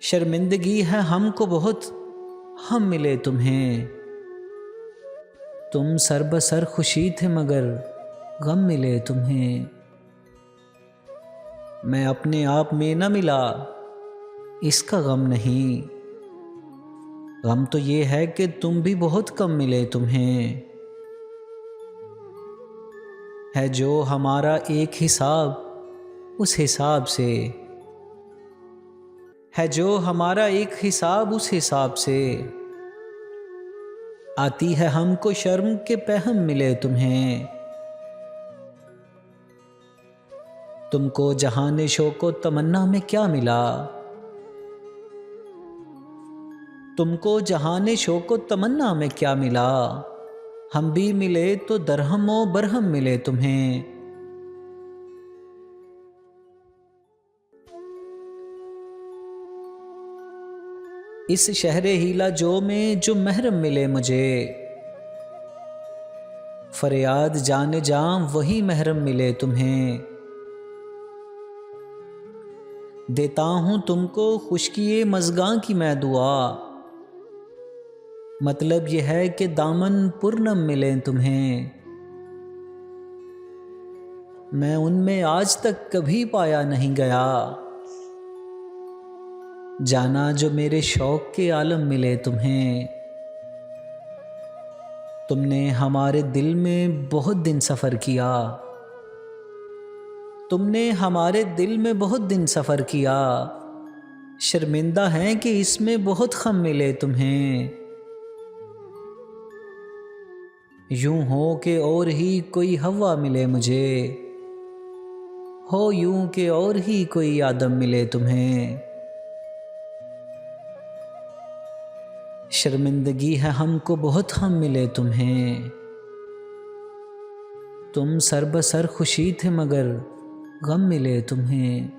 शर्मिंदगी है हमको बहुत, हम मिले तुम्हें। तुम सर बसर खुशी थे मगर गम मिले तुम्हें। मैं अपने आप में न मिला, इसका गम नहीं। गम तो ये है कि तुम भी बहुत कम मिले तुम्हें। है जो हमारा एक हिसाब उस हिसाब से, है जो हमारा एक हिसाब उस हिसाब से। आती है हमको शर्म के पहम मिले तुम्हें। तुमको जहाने शौको तमन्ना में क्या मिला। तुमको जहाने शौको तमन्ना में क्या मिला। हम भी मिले तो दरहमो बरहम मिले तुम्हें। इस शहरे हीला जो में जो महरम मिले मुझे। फरियाद जाने जाम वही महरम मिले तुम्हें। देता हूँ तुमको खुशकिए मज़गां की मैं दुआ। मतलब यह है कि दामन पुरनम मिले तुम्हें। मैं उनमें आज तक कभी पाया नहीं गया। जाना जो मेरे शौक़ के आलम मिले तुम्हें। तुमने हमारे दिल में बहुत दिन सफ़र किया। तुमने हमारे दिल में बहुत दिन सफ़र किया। शर्मिंदा हैं कि इसमें बहुत खम मिले तुम्हें। यूं हो कि और ही कोई हवा मिले मुझे। हो यूं कि और ही कोई आदम मिले तुम्हें। शर्मिंदगी है हमको बहुत, हम मिले तुम्हें। तुम सर बसर खुशी थे मगर गम मिले तुम्हें।